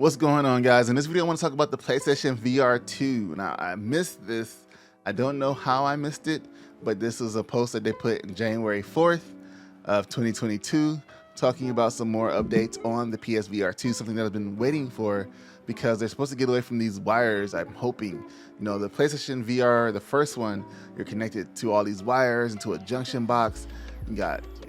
What's going on, guys? In this video I want to talk about the PlayStation VR2. Now, I missed this. I don't know how I missed it, but this was a post that they put in January 4th of 2022 talking about some more updates on the PSVR2, something that I've been waiting for because they're supposed to get away from these wires. I'm hoping, the PlayStation VR, the first one, you're connected to all these wires into a junction box. You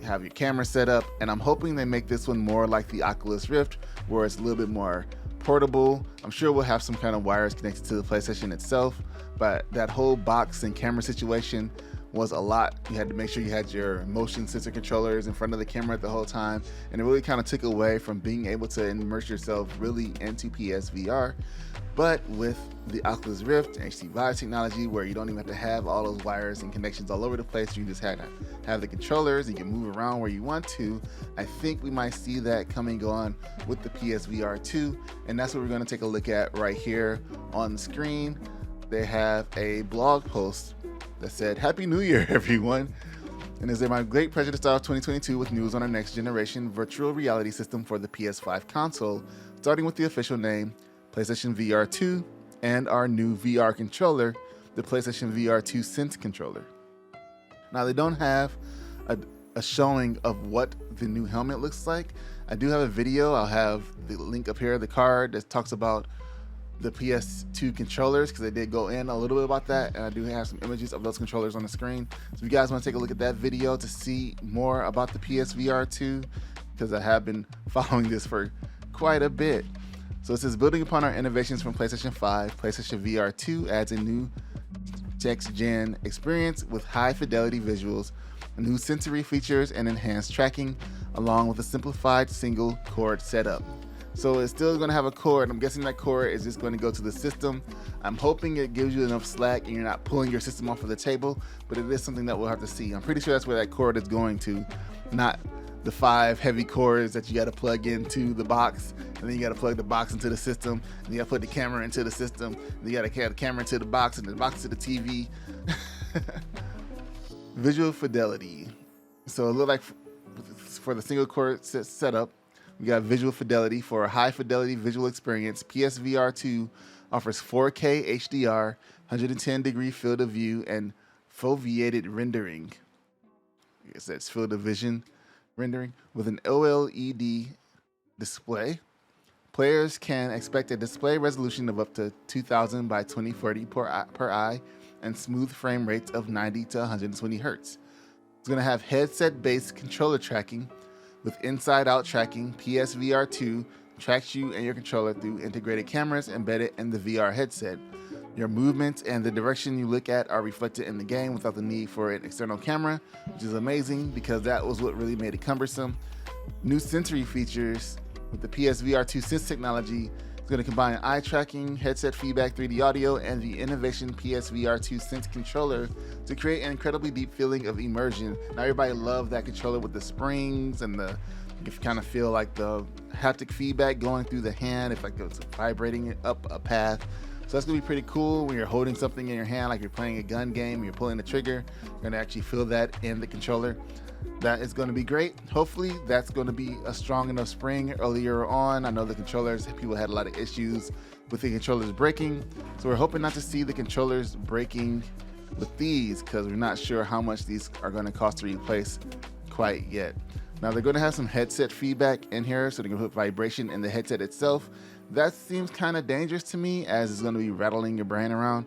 have your camera set up, and I'm hoping they make this one more like the Oculus Rift, where it's a little bit more portable. I'm sure we'll have some kind of wires connected to the PlayStation itself, but that whole box and camera situation was a lot. You had to make sure you had your motion sensor controllers in front of the camera the whole time, and it really kind of took away from being able to immerse yourself really into PSVR. But with the Oculus Rift and HTC Vive technology, where you don't even have to have all those wires and connections all over the place, you just have the controllers and you can move around where you want to. I think we might see that coming on with the PSVR2, and that's what we're going to take a look at right here on the screen. They have a blog post that said, "Happy New Year, everyone." And it's my great pleasure to start off 2022 with news on our next generation virtual reality system for the PS5 console, starting with the official name, PlayStation VR2, and our new VR controller, the PlayStation VR2 Sense controller. Now, they don't have a showing of what the new helmet looks like. I do have a video. I'll have the link up here, the card that talks about the PS2 controllers, because they did go in a little bit about that, and I do have some images of those controllers on the screen. So if you guys want to take a look at that video to see more about the PSVR2, because I have been following this for quite a bit. So it says, building upon our innovations from PlayStation 5, PlayStation VR2 adds a new next-gen experience with high fidelity visuals, new sensory features, and enhanced tracking, along with a simplified single cord setup. So it's still going to have a cord. I'm guessing that cord is just going to go to the system. I'm hoping it gives you enough slack and you're not pulling your system off of the table, but it is something that we'll have to see. I'm pretty sure that's where that cord is going to, not the 5 heavy cords that you got to plug into the box, and then you got to plug the box into the system, and you got to put the camera into the system, and you got to have the camera into the box, and the box to the TV. Visual fidelity. So it looked like for the single cord setup, we got visual fidelity. For a high fidelity visual experience, PSVR2 offers 4K HDR, 110-degree field of view, and foveated rendering. I guess that's field of vision rendering with an OLED display. Players can expect a display resolution of up to 2000 by 2040 per eye and smooth frame rates of 90 to 120 Hertz. It's going to have headset-based controller tracking with inside-out tracking. PSVR2 tracks you and your controller through integrated cameras embedded in the VR headset. Your movements and the direction you look at are reflected in the game without the need for an external camera, which is amazing because that was what really made it cumbersome. New sensory features with the PSVR2 Sense technology. It's going to combine eye tracking, headset feedback, 3D audio, and the innovation PSVR2 Sense controller to create an incredibly deep feeling of immersion. Now, everybody loved that controller with the springs and you kind of feel like the haptic feedback going through the hand, if like it's vibrating it up a path. So that's gonna be pretty cool when you're holding something in your hand, like you're playing a gun game, you're pulling the trigger, you're gonna actually feel that in the controller. That is gonna be great. Hopefully that's gonna be a strong enough spring earlier on. I know the controllers, people had a lot of issues with the controllers breaking. So we're hoping not to see the controllers breaking with these, because we're not sure how much these are gonna cost to replace quite yet. Now they're gonna have some headset feedback in here, so they're gonna put vibration in the headset itself. That seems kind of dangerous to me, as it's going to be rattling your brain around.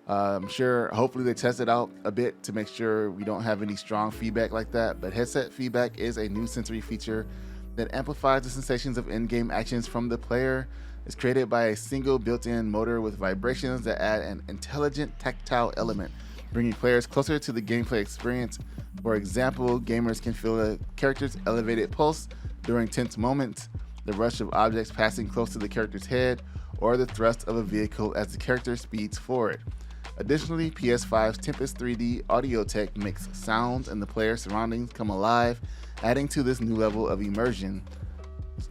I'm sure, hopefully they test it out a bit to make sure we don't have any strong feedback like that. But headset feedback is a new sensory feature that amplifies the sensations of in-game actions from the player. It's created by a single built-in motor with vibrations that add an intelligent tactile element, bringing players closer to the gameplay experience. For example, gamers can feel a character's elevated pulse during tense moments, the rush of objects passing close to the character's head, or the thrust of a vehicle as the character speeds forward. Additionally, PS5's Tempest 3D audio tech makes sounds and the player's surroundings come alive, adding to this new level of immersion.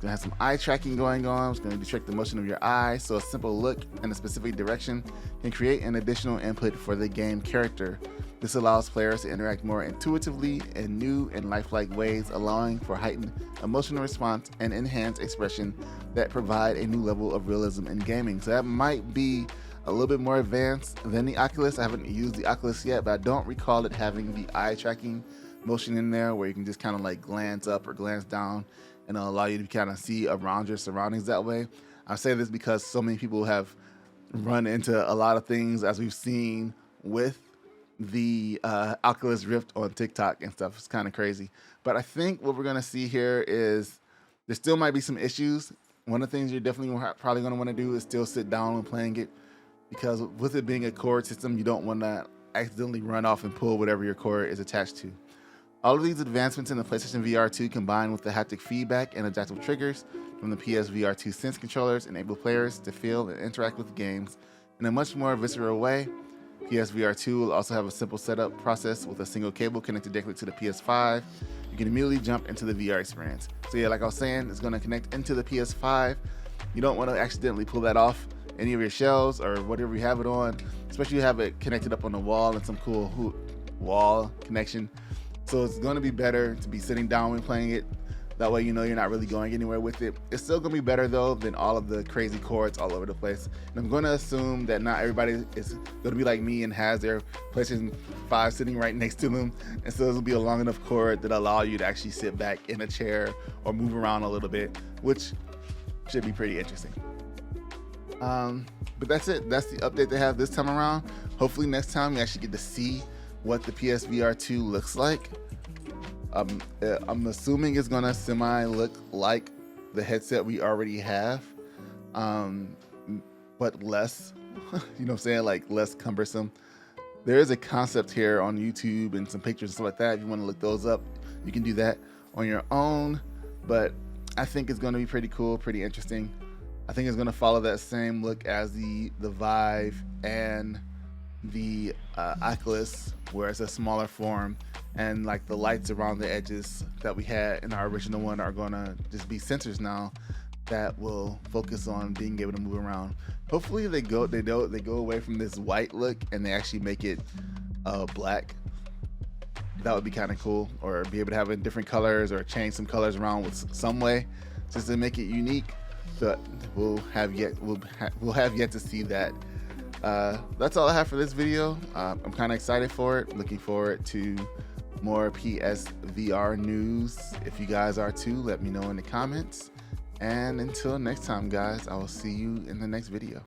gonna have some eye tracking going on. It's gonna detect the motion of your eye, so a simple look in a specific direction can create an additional input for the game character. This allows players to interact more intuitively in new and lifelike ways, allowing for heightened emotional response and enhanced expression that provide a new level of realism in gaming. So that might be a little bit more advanced than the Oculus. I haven't used the Oculus yet, but I don't recall it having the eye tracking motion in there where you can just kind of like glance up or glance down, and it'll allow you to kind of see around your surroundings that way. I say this because so many people have run into a lot of things, as we've seen with the Oculus Rift on TikTok and stuff. It's kind of crazy. But I think what we're going to see here is there still might be some issues. One of the things you're definitely probably going to want to do is still sit down when playing it, because with it being a cord system, you don't want to accidentally run off and pull whatever your cord is attached to. All of these advancements in the PlayStation VR2 combined with the haptic feedback and adaptive triggers from the PSVR2 Sense controllers enable players to feel and interact with games in a much more visceral way. PSVR2 will also have a simple setup process with a single cable connected directly to the PS5. You can immediately jump into the VR experience. So yeah, like I was saying, it's going to connect into the PS5. You don't want to accidentally pull that off any of your shelves or whatever you have it on, especially if you have it connected up on the wall and some cool wall connection. So it's going to be better to be sitting down when playing it. That way you know you're not really going anywhere with it. It's still going to be better though than all of the crazy cords all over the place. And I'm going to assume that not everybody is going to be like me and has their PlayStation 5 sitting right next to them. And so this will be a long enough cord that allow you to actually sit back in a chair or move around a little bit, which should be pretty interesting. But that's it. That's the update they have this time around. Hopefully next time you actually get to see what the PSVR2 looks like. I'm assuming it's gonna semi look like the headset we already have, but less, you know what I'm saying, like less cumbersome. There is a concept here on YouTube and some pictures and stuff like that. If you want to look those up, you can do that on your own, but I think it's going to be pretty cool, pretty interesting. I think it's going to follow that same look as the Vive and the Oculus, where it's a smaller form, and like the lights around the edges that we had in our original one are going to just be sensors now that will focus on being able to move around. Hopefully they go away from this white look and they actually make it black. That would be kind of cool, or be able to have it in different colors or change some colors around with some way just to make it unique. But we'll have yet to see that. That's all I have for this video. I'm kind of excited for it. Looking forward to more PSVR news. If you guys are too, let me know in the comments. And until next time, guys, I will see you in the next video.